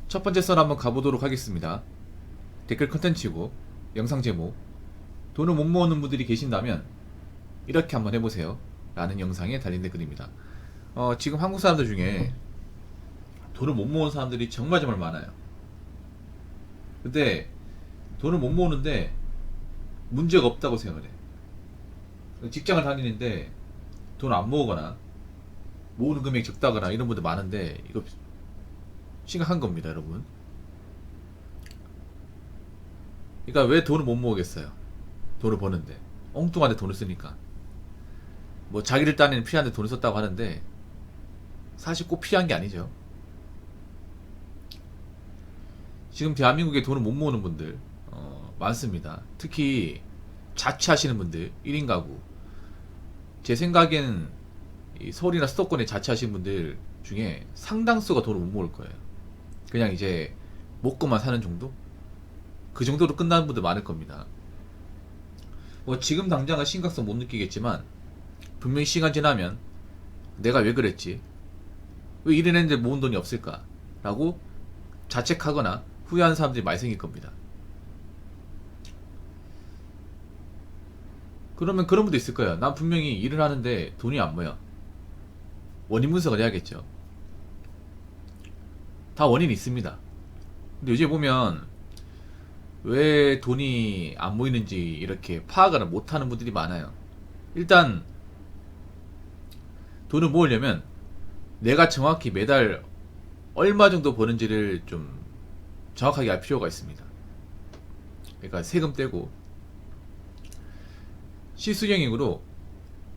첫 번째 썰 한번 가보도록 하겠습니다. 댓글 컨텐츠고 영상 제목, 돈을 못 모으는 분들이 계신다면 이렇게 한번 해보세요 라는 영상에 달린 댓글입니다. 지금 한국 사람들 중에 돈을 못 모으는 사람들이 정말 많아요. 근데 돈을 못 모으는데 문제가 없다고 생각을 해. 직장을 다니는데 돈 안 모으거나 모으는 금액이 적다거나 이런 분들 많은데 이거 심각한 겁니다, 여러분. 그러니까 왜 돈을 못 모으겠어요? 돈을 버는데 엉뚱한데 돈을 쓰니까. 뭐 자기를 따내는 피하는데 돈을 썼다고 하는데 사실 꼭 피한 게 아니죠. 지금 대한민국에 돈을 못 모으는 분들 많습니다. 특히 자취하시는 분들, 1인 가구. 제 생각엔 이 서울이나 수도권에 자취하시는 분들 중에 상당수가 돈을 못 모을 거예요. 그냥 이제 먹고만 사는 정도? 그 정도로 끝나는 분들 많을 겁니다. 뭐 지금 당장은 심각성 못 느끼겠지만 분명히 시간 지나면 내가 왜 그랬지? 왜 이랬는데 모은 돈이 없을까? 라고 자책하거나 후회하는 사람들이 많이 생길 겁니다. 그러면 그런 분도 있을 거예요. 난 분명히 일을 하는데 돈이 안 모여. 원인 분석을 해야겠죠. 다 원인이 있습니다. 근데 요즘 보면 왜 돈이 안 모이는지 이렇게 파악을 못하는 분들이 많아요. 일단 돈을 모으려면 내가 정확히 매달 얼마 정도 버는지를 좀 정확하게 알 필요가 있습니다. 그러니까 세금 떼고 시수경액으로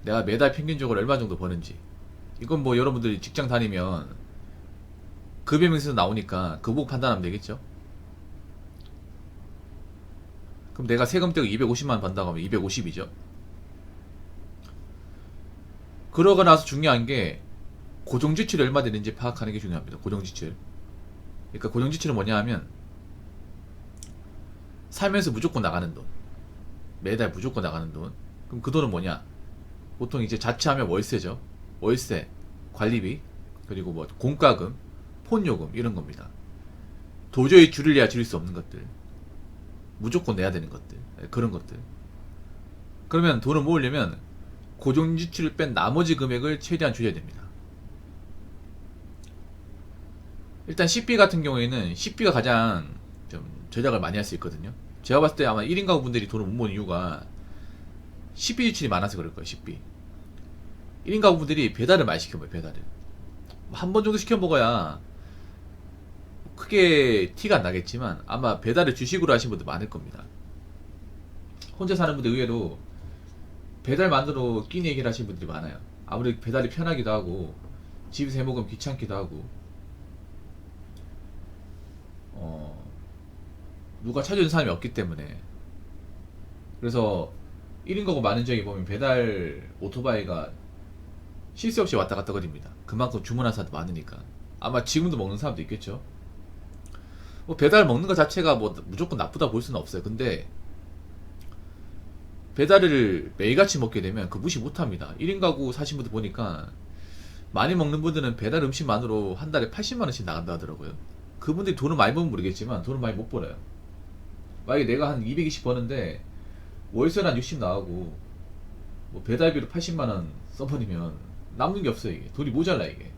내가 매달 평균적으로 얼마 정도 버는지. 이건 뭐 여러분들이 직장 다니면 급여명세서 나오니까 그거 보고 판단하면 되겠죠. 그럼 내가 세금 떼고 250만 번다고 하면 250이죠. 그러고 나서 중요한 게 고정지출이 얼마 되는지 파악하는 게 중요합니다. 고정지출. 그러니까 고정지출은 뭐냐 하면 살면서 무조건 나가는 돈, 매달 무조건 나가는 돈. 그럼 그 돈은 뭐냐? 보통 이제 자취하면 월세죠. 월세, 관리비, 그리고 뭐 공과금, 폰요금 이런 겁니다. 도저히 줄일래야 줄일 수 없는 것들, 무조건 내야 되는 것들, 그런 것들. 그러면 돈을 모으려면 고정지출을 뺀 나머지 금액을 최대한 줄여야 됩니다. 일단 식비 같은 경우에는 식비가 가장 좀 절약을 많이 할 수 있거든요. 제가 봤을 때 아마 1인 가구 분들이 돈을 못 모으는 이유가 식비 지출이 많아서 그럴 거예요. 식비. 1인 가구 분들이 배달을 많이 시켜 먹어요. 배달을 한 번 정도 시켜 먹어야 크게 티가 안 나겠지만 아마 배달을 주식으로 하시는 분들 많을 겁니다. 혼자 사는 분들 의외로 배달만으로 끼니 얘기를 하시는 분들이 많아요. 아무래도 배달이 편하기도 하고 집에서 해 먹으면 귀찮기도 하고 누가 찾아주는 사람이 없기 때문에. 그래서 1인 가구 많은 지역에 보면 배달 오토바이가 쉴 새 없이 왔다 갔다 거립니다. 그만큼 주문한 사람도 많으니까. 아마 지금도 먹는 사람도 있겠죠. 뭐 배달 먹는 것 자체가 뭐 무조건 나쁘다 볼 수는 없어요. 근데 배달을 매일같이 먹게 되면 그 무시 못합니다. 1인 가구 사신 분들 보니까 많이 먹는 분들은 배달 음식만으로 한 달에 80만원씩 나간다 하더라고요. 그분들이 돈을 많이 버면 모르겠지만 돈을 많이 못 벌어요. 만약에 내가 한 220 버는데 월세는 한 60 나가고 뭐 배달비로 80만원 써버리면 남는 게 없어요. 이게 돈이 모자라. 이게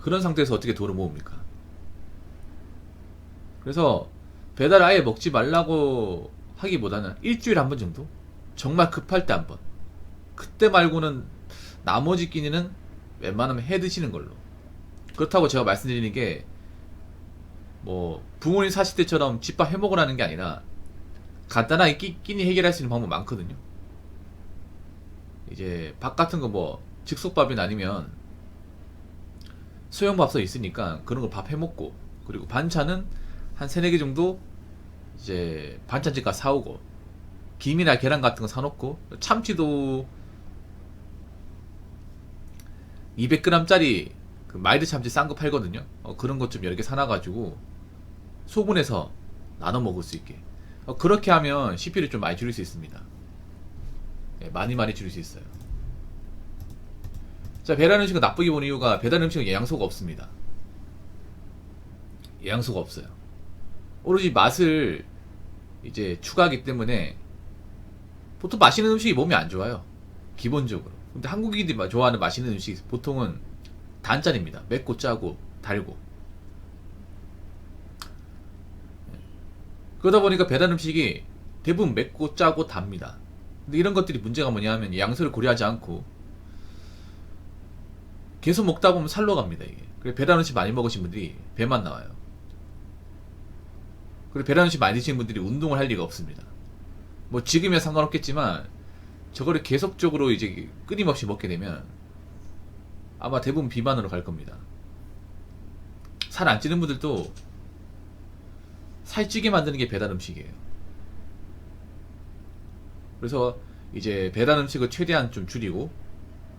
그런 상태에서 어떻게 돈을 모읍니까? 그래서 배달 아예 먹지 말라고 하기보다는 일주일에 한 번 정도, 정말 급할 때 한 번, 그때 말고는 나머지 끼니는 웬만하면 해 드시는 걸로. 그렇다고 제가 말씀드리는 게 뭐 부모님 사실 때처럼 집밥 해 먹으라는 게 아니라 간단하게 끼니 해결할 수 있는 방법 많거든요. 이제 밥 같은 거 뭐 즉석밥이나 아니면 소형밥솥 있으니까 그런 거 밥 해 먹고, 그리고 반찬은 한 3, 4개 정도 이제 반찬집 가서 사오고, 김이나 계란 같은 거 사놓고, 참치도 200g짜리 그 마일드 참치 싼 거 팔거든요. 그런 것 좀 여러 개 사놔가지고 소분해서 나눠 먹을 수 있게. 그렇게 하면 식비를 좀 많이 줄일 수 있습니다. 예, 많이 줄일 수 있어요. 자, 배달 음식은 나쁘게 보는 이유가 배달 음식은 영양소가 없습니다. 영양소가 없어요. 오로지 맛을 이제 추가하기 때문에 보통 맛있는 음식이 몸에 안 좋아요. 기본적으로. 근데 한국인들이 좋아하는 맛있는 음식이 보통은 단짠입니다. 맵고 짜고 달고. 그러다 보니까 배달 음식이 대부분 맵고 짜고 답니다. 근데 이런 것들이 문제가 뭐냐 하면 양서를 고려하지 않고 계속 먹다 보면 살로 갑니다, 이게. 그래서 배달 음식 많이 먹으신 분들이 배만 나와요. 그리고 배달 음식 많이 드시는 분들이 운동을 할 리가 없습니다. 뭐 지금이야 상관없겠지만 저거를 계속적으로 이제 끊임없이 먹게 되면 아마 대부분 비만으로 갈 겁니다. 살 안 찌는 분들도 살찌게 만드는 게 배달 음식이에요. 그래서 이제 배달 음식을 최대한 좀 줄이고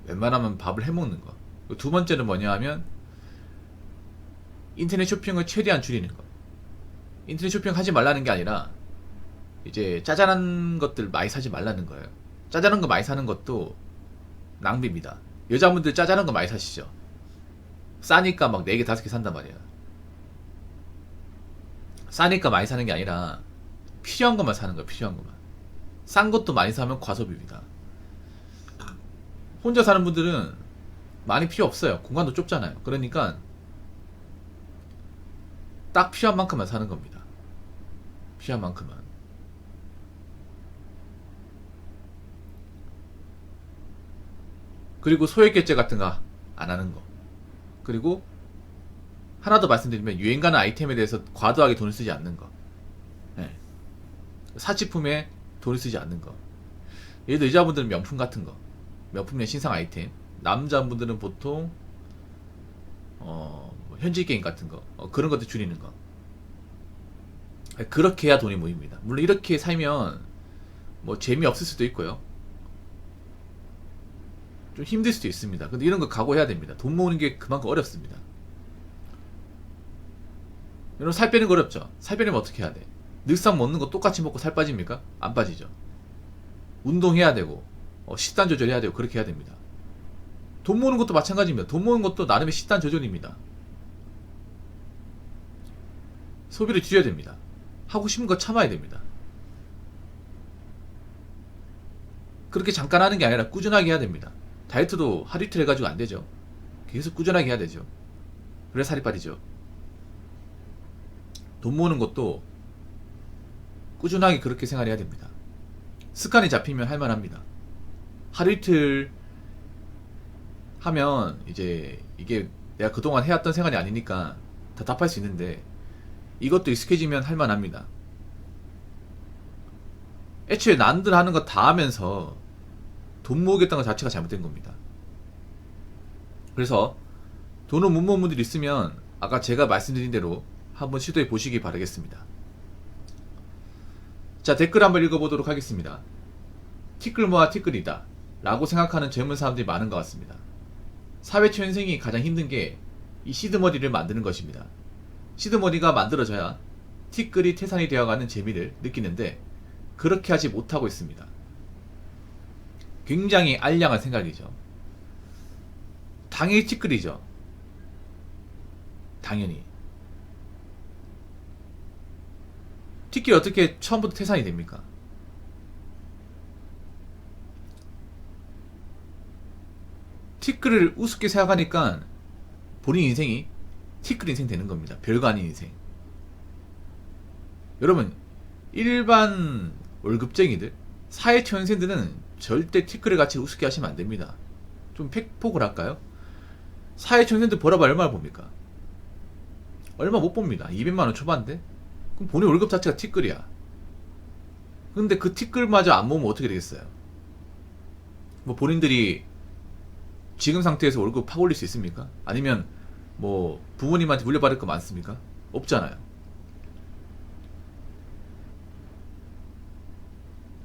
웬만하면 밥을 해먹는 거. 두 번째는 뭐냐 하면 인터넷 쇼핑을 최대한 줄이는 거. 인터넷 쇼핑 하지 말라는 게 아니라 이제 짜잘한 것들 많이 사지 말라는 거예요. 짜잘한 거 많이 사는 것도 낭비입니다. 여자분들 짜잘한 거 많이 사시죠. 싸니까 막 4개 5개 산단 말이야. 싸니까 많이 사는 게 아니라 필요한 것만 사는 거야. 필요한 것만. 싼 것도 많이 사면 과소비입니다. 혼자 사는 분들은 많이 필요 없어요. 공간도 좁잖아요. 그러니까 딱 필요한 만큼만 사는 겁니다. 필요한 만큼만. 그리고 소액결제 같은 거 안 하는 거. 그리고 하나 더 말씀드리면 유행 가는 아이템에 대해서 과도하게 돈을 쓰지 않는 거. 네. 사치품에 돈을 쓰지 않는 거. 예를 들어 여자분들은 명품 같은 거, 명품의 신상 아이템. 남자분들은 보통 현질 게임 같은 거, 그런 것들 줄이는 거. 그렇게 해야 돈이 모입니다. 물론 이렇게 살면 뭐 재미없을 수도 있고요. 좀 힘들 수도 있습니다. 근데 이런 거 각오해야 됩니다. 돈 모으는 게 그만큼 어렵습니다. 여러분 살 빼는 거 어렵죠? 살 빼려면 어떻게 해야 돼? 늘상 먹는 거 똑같이 먹고 살 빠집니까? 안 빠지죠. 운동해야 되고 식단 조절해야 되고 그렇게 해야 됩니다. 돈 모으는 것도 마찬가지입니다. 돈 모으는 것도 나름의 식단 조절입니다. 소비를 줄여야 됩니다. 하고 싶은 거 참아야 됩니다. 그렇게 잠깐 하는 게 아니라 꾸준하게 해야 됩니다. 다이어트도 하루 이틀 해가지고 안 되죠. 계속 꾸준하게 해야 되죠. 그래야 살이 빠지죠. 돈 모으는 것도 꾸준하게 그렇게 생활해야 됩니다. 습관이 잡히면 할만합니다. 하루 이틀 하면 이제 이게 내가 그동안 해왔던 생활이 아니니까 답답할 수 있는데 이것도 익숙해지면 할만합니다. 애초에 남들 하는 거 다 하면서 돈 모으겠다는 것 자체가 잘못된 겁니다. 그래서 돈을 못 모은 분들이 있으면 아까 제가 말씀드린 대로 한번 시도해 보시기 바라겠습니다. 자, 댓글 한번 읽어보도록 하겠습니다. 티끌 모아 티끌이다 라고 생각하는 젊은 사람들이 많은 것 같습니다. 사회 초년생이 가장 힘든 게 이 시드머니를 만드는 것입니다. 시드머니가 만들어져야 티끌이 태산이 되어가는 재미를 느끼는데 그렇게 하지 못하고 있습니다. 굉장히 알량한 생각이죠. 당연히 티끌이죠. 당연히. 티끌이 어떻게 처음부터 태산이 됩니까? 티끌을 우습게 생각하니까 본인 인생이 티끌 인생 되는 겁니다. 별거 아닌 인생. 여러분, 일반 월급쟁이들, 사회초년생들은 절대 티끌의 가치를 우습게 하시면 안 됩니다. 좀 팩폭을 할까요? 사회초년생들 벌어봐 얼마나 봅니까? 얼마 못 봅니다. 200만원 초반대? 그럼 본인 월급 자체가 티끌이야. 근데 그 티끌마저 안 모으면 어떻게 되겠어요? 뭐 본인들이 지금 상태에서 월급 팍 올릴 수 있습니까? 아니면 뭐 부모님한테 물려받을 거 많습니까? 없잖아요.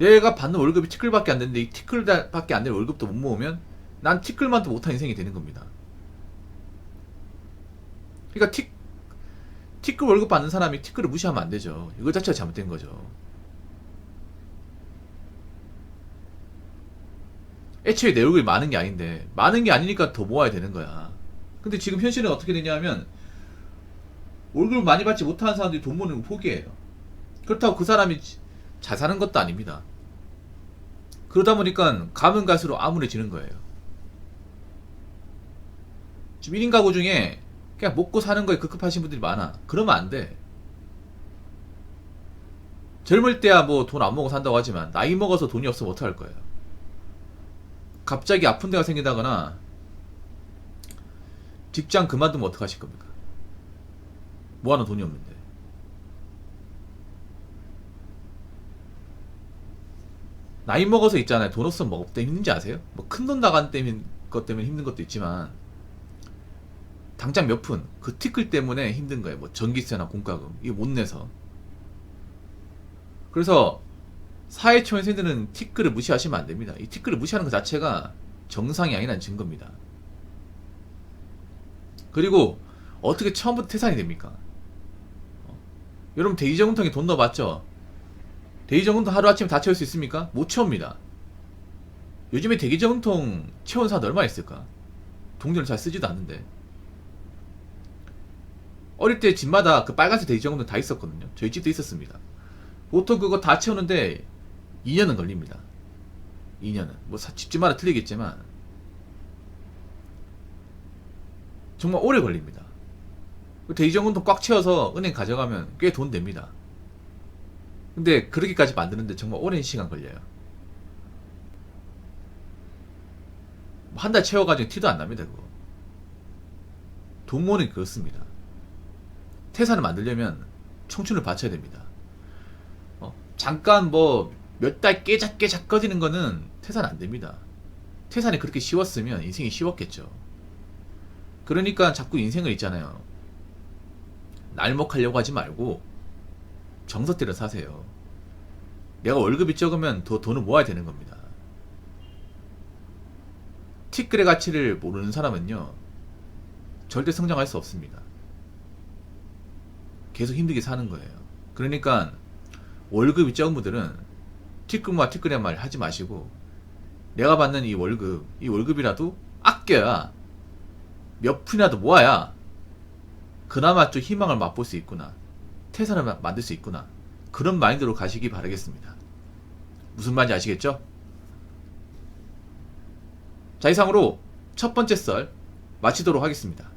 얘가 받는 월급이 티끌밖에 안 되는데 이 티끌밖에 안 되는 월급도 못 모으면 난 티끌만도 못한 인생이 되는 겁니다. 그러니까 티끌 월급 받는 사람이 티끌을 무시하면 안 되죠. 이거 자체가 잘못된 거죠. 애초에 내 얼굴이 많은 게 아닌데 많은 게 아니니까 더 모아야 되는 거야. 근데 지금 현실은 어떻게 되냐 하면 월급을 많이 받지 못하는 사람들이 돈 버는 거 포기해요. 그렇다고 그 사람이 잘 사는 것도 아닙니다. 그러다 보니까 가면 갈수록 암울해지는 거예요. 지금 1인 가구 중에 그냥 먹고 사는 거에 급급하신 분들이 많아. 그러면 안 돼. 젊을 때야 뭐 돈 안 먹고 산다고 하지만 나이 먹어서 돈이 없으면 어떡할 거예요. 갑자기 아픈 데가 생기다거나 직장 그만두면 어떡하실 겁니까? 뭐하는 돈이 없는데. 나이 먹어서 있잖아요. 돈 없으면 뭐 때문에 힘든지 아세요? 뭐 큰 돈 나간 것 때문에 힘든 것도 있지만 당장 몇 푼 그 티끌 때문에 힘든 거예요. 뭐 전기세나 공과금 이거 못 내서. 그래서 사회초년생들은 티끌을 무시하시면 안 됩니다. 이 티끌을 무시하는 것 자체가 정상이 아니라는 증거입니다. 그리고 어떻게 처음부터 태산이 됩니까? 여러분 대리점검통에 돈 넣어봤죠? 대리점검통 하루아침에 다 채울 수 있습니까? 못 채웁니다. 요즘에 대리점검통 채운 사람 얼마나 있을까? 동전을 잘 쓰지도 않는데. 어릴 때 집마다 그 빨간색 대리점검통 다 있었거든요. 저희 집도 있었습니다. 보통 그거 다 채우는데 2년은 걸립니다. 2년은. 뭐 집집마다 틀리겠지만 정말 오래 걸립니다. 대리점검통 꽉 채워서 은행 가져가면 꽤 돈 됩니다. 근데 그렇게까지 만드는데 정말 오랜 시간 걸려요. 한 달 채워가지고 티도 안 납니다. 그거. 돈 모으는 게 그렇습니다. 태산을 만들려면 청춘을 바쳐야 됩니다. 잠깐 뭐 몇 달 깨작깨작 꺼지는 거는 태산 안 됩니다. 태산이 그렇게 쉬웠으면 인생이 쉬웠겠죠. 그러니까 자꾸 인생을 있잖아요. 날먹하려고 하지 말고 정서 때려 사세요. 내가 월급이 적으면 더 돈을 모아야 되는 겁니다. 티끌의 가치를 모르는 사람은요 절대 성장할 수 없습니다. 계속 힘들게 사는 거예요. 그러니까 월급이 적은 분들은 티끌모아 티끌이란 말 하지 마시고 내가 받는 이 월급이라도 아껴야 몇 푼이라도 모아야 그나마 좀 희망을 맛볼 수 있구나, 태산을 만들 수 있구나, 그런 마인드로 가시기 바라겠습니다. 무슨 말인지 아시겠죠? 자, 이상으로 첫 번째 썰 마치도록 하겠습니다.